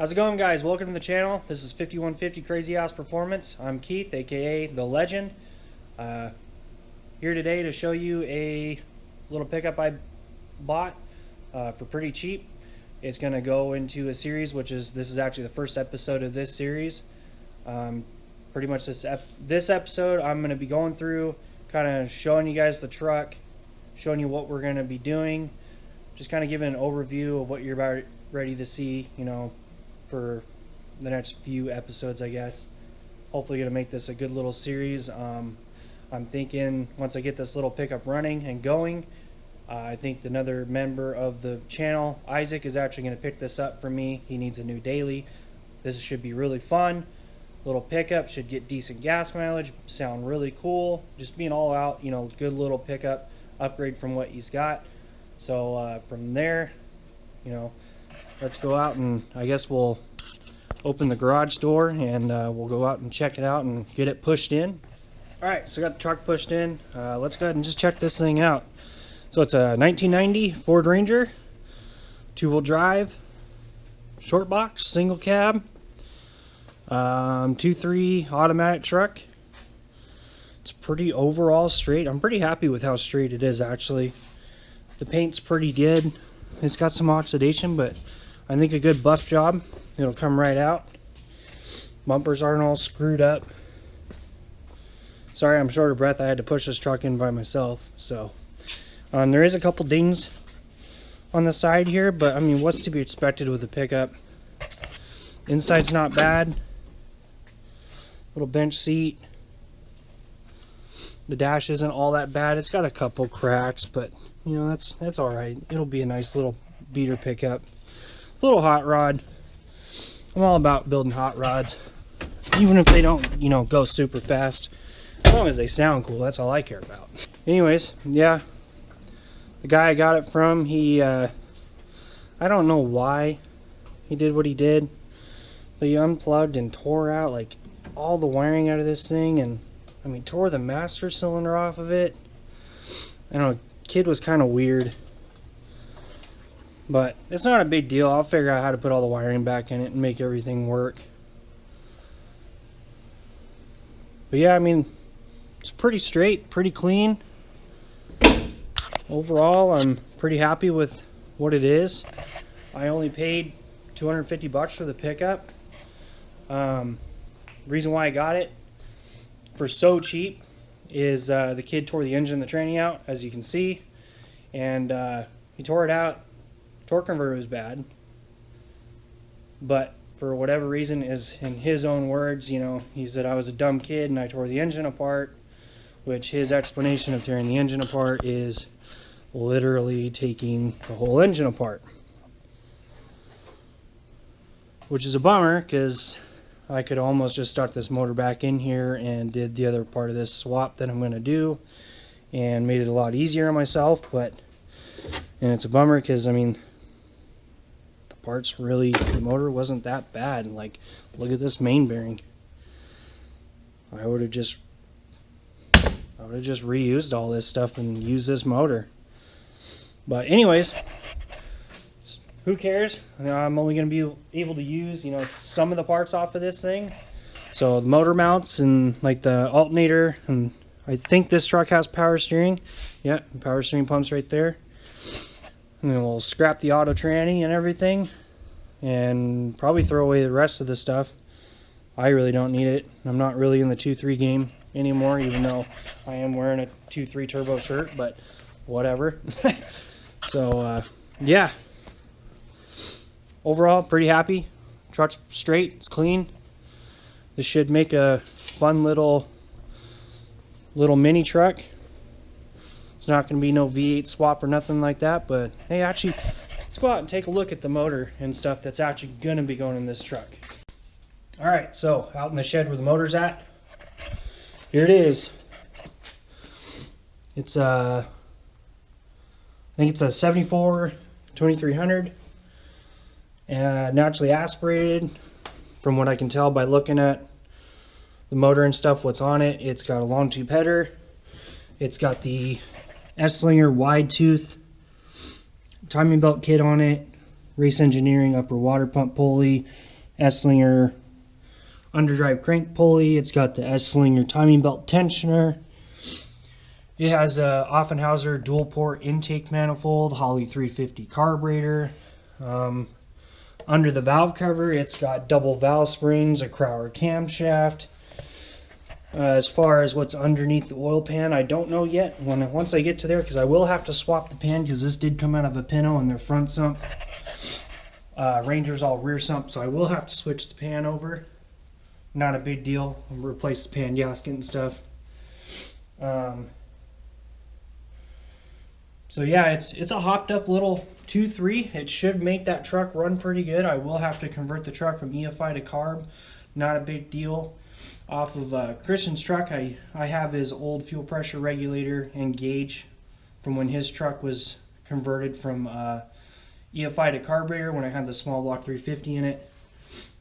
How's it going, guys? Welcome to the channel. This is 5150 Crazy Ass Performance. I'm Keith, aka The Legend. Here today to show you a little pickup I bought for pretty cheap. It's going to go into a series, this is actually the first episode of this series. Pretty much this episode I'm going to be going through, kind of showing you guys the truck, showing you what we're going to be doing, just kind of giving an overview of what you're about ready to see, you know, for the next few episodes, I guess. Hopefully gonna make this a good little series. I'm thinking once I get this little pickup running and going, I think another member of the channel, Isaac, is actually gonna pick this up for me. He needs a new daily. This should be really fun. Little pickup, should get decent gas mileage, sound really cool. Just being all out, you know, good little pickup, upgrade from what he's got. So from there, you know, let's go out and I guess we'll open the garage door and we'll go out and check it out and get it pushed in. Alright, so I got the truck pushed in. Let's go ahead and just check this thing out. So it's a 1990 Ford Ranger, 2-wheel drive, short box, single cab, 2.3 automatic truck. It's pretty overall straight. I'm pretty happy with how straight it is, actually. The paint's pretty good. It's got some oxidation, but I think a good buff job, it'll come right out. Bumpers aren't all screwed up. Sorry, I'm short of breath. I had to push this truck in by myself. So there is a couple dings on the side here, but I mean, what's to be expected with a pickup? Inside's not bad. Little bench seat. The dash isn't all that bad. It's got a couple cracks, but you know, that's all right. It'll be a nice little beater pickup. Little hot rod. I'm all about building hot rods, even if they don't, you know, go super fast. As long as they sound cool, that's all I care about. Anyways, yeah, the guy I got it from, he I don't know why he did what he did, but he unplugged and tore out like all the wiring out of this thing, and I mean, tore the master cylinder off of it. I don't know, kid was kind of weird. But it's not a big deal. I'll figure out how to put all the wiring back in it and make everything work. But yeah, I mean, it's pretty straight, pretty clean. Overall, I'm pretty happy with what it is. I only paid 250 bucks for the pickup. Reason why I got it for so cheap is the kid tore the engine of the tranny out, as you can see. And he tore it out. Torque converter was bad, but for whatever reason, is in his own words, you know, he said I was a dumb kid and I tore the engine apart, which his explanation of tearing the engine apart is literally taking the whole engine apart, which is a bummer because I could almost just stuck this motor back in here and did the other part of this swap that I'm going to do and made it a lot easier on myself. And it's a bummer because I mean, parts really, the motor wasn't that bad. Like, look at this main bearing. I would have just reused all this stuff and used this motor. But anyways, who cares? I'm only going to be able to use, you know, some of the parts off of this thing. So the motor mounts and like the alternator, and I think this truck has power steering. Yeah, power steering pumps right there. And then we'll scrap the auto tranny and everything and probably throw away the rest of the stuff. I really don't need it. I'm not really in the 2.3 game anymore, even though I am wearing a 2.3 turbo shirt, but whatever. So yeah, overall pretty happy. Truck's straight, it's clean. This should make a fun little mini truck. It's not going to be no V8 swap or nothing like that, but hey, actually, let's go out and take a look at the motor and stuff that's actually going to be going in this truck. Alright, so out in the shed where the motor's at, here it is. It's I think it's a 74 2300, naturally aspirated, from what I can tell by looking at the motor and stuff, what's on it. It's got a long tube header. It's got the S-Slinger wide tooth timing belt kit on it, Race Engineering upper water pump pulley, S-Slinger underdrive crank pulley. It's got the S-Slinger timing belt tensioner. It has a Offenhauser dual port intake manifold, Holley 350 carburetor. Under the valve cover, it's got double valve springs, a Crowler camshaft. As far as what's underneath the oil pan, I don't know yet. Once I get to there, because I will have to swap the pan, because this did come out of a Pinto and their front sump. Ranger's all rear sump, so I will have to switch the pan over. Not a big deal. I'll replace the pan gasket and stuff. So yeah, it's a hopped up little 2.3. It should make that truck run pretty good. I will have to convert the truck from EFI to carb. Not a big deal. Off of Christian's truck, I have his old fuel pressure regulator and gauge from when his truck was converted from EFI to carburetor when I had the small block 350 in it.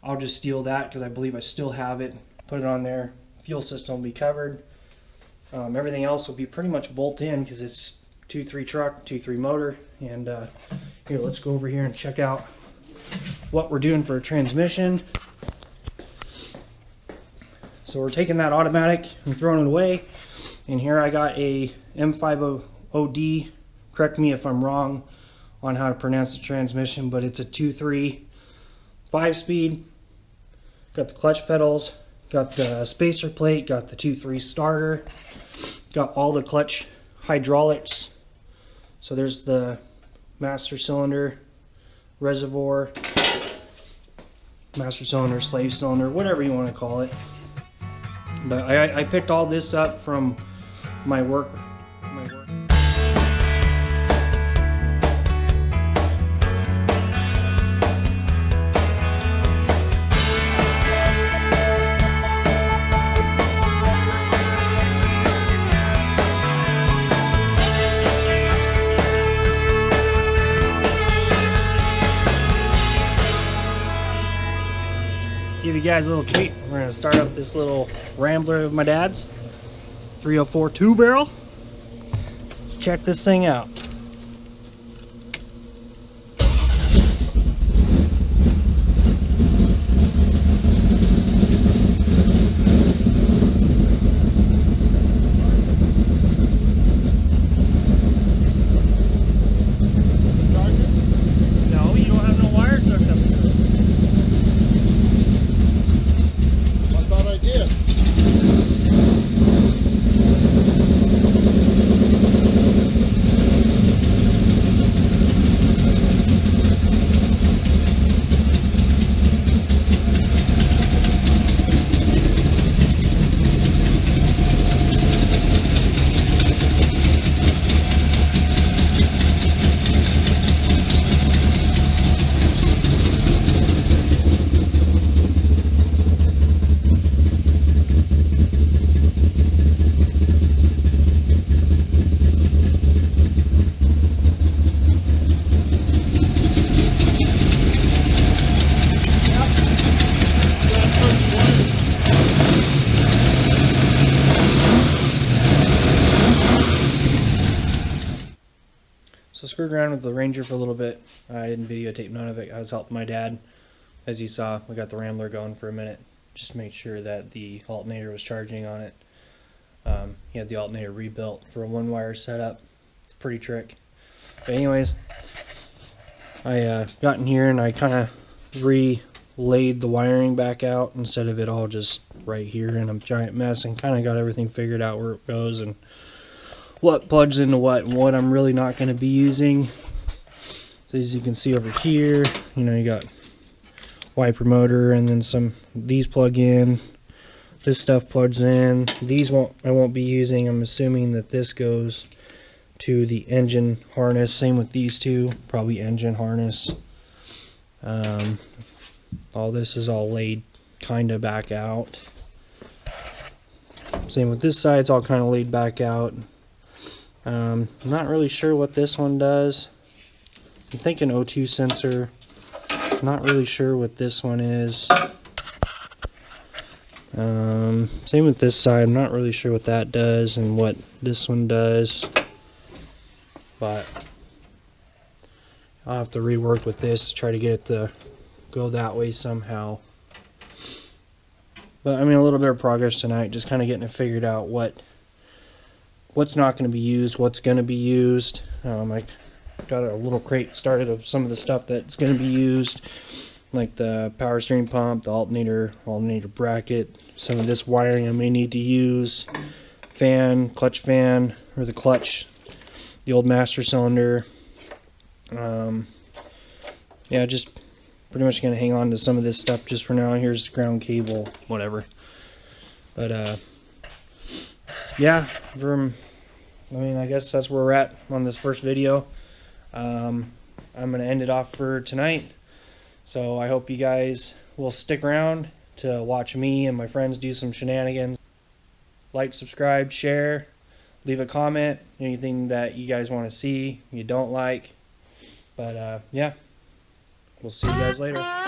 I'll just steal that because I believe I still have it. Put it on there. Fuel system will be covered. Everything else will be pretty much bolt in because it's 2.3 truck, 2.3 motor. And here, let's go over here and check out what we're doing for a transmission. So we're taking that automatic and throwing it away. And here I got a M50D. Correct me if I'm wrong on how to pronounce the transmission, but it's a 2.3 5-speed. Got the clutch pedals, got the spacer plate, got the 2.3 starter, got all the clutch hydraulics. So there's the master cylinder, reservoir, master cylinder, slave cylinder, whatever you want to call it. But I picked all this up from my work. Give you guys a little treat. We're going to start up this little Rambler of my dad's 304 2 barrel. Let's check this thing out. No, you don't have no wires hooked up to it. So screwed around with the Ranger for a little bit. I didn't videotape none of it. I was helping my dad. As you saw, we got the Rambler going for a minute. Just to make sure that the alternator was charging on it. He had the alternator rebuilt for a one-wire setup. It's a pretty trick. But anyways, I got in here and I kind of relayed the wiring back out instead of it all just right here in a giant mess, and kind of got everything figured out where it goes and what plugs into what and what I'm really not going to be using. So as you can see over here, you know, you got wiper motor, and then these plug in, this stuff plugs in. These I won't be using. I'm assuming that this goes to the engine harness. Same with these two, probably engine harness. All this is all laid kind of back out. Same with this side, it's all kind of laid back out. I'm not really sure what this one does. I'm thinking O2 sensor. Not really sure what this one is. Same with this side. I'm not really sure what that does and what this one does. But I'll have to rework with this, try to get it to go that way somehow. But I mean, a little bit of progress tonight, just kind of getting it figured out what's not going to be used, what's going to be used. I got a little crate started of some of the stuff that's going to be used, like the power steering pump, the alternator bracket, some of this wiring I may need to use, fan, clutch fan, or the clutch, the old master cylinder. Yeah, just pretty much going to hang on to some of this stuff just for now. Here's the ground cable, whatever. But yeah, I mean, I guess that's where we're at on this first video. I'm going to end it off for tonight. So I hope you guys will stick around to watch me and my friends do some shenanigans. Like, subscribe, share, leave a comment, anything that you guys want to see, you don't like. But yeah, we'll see you guys later.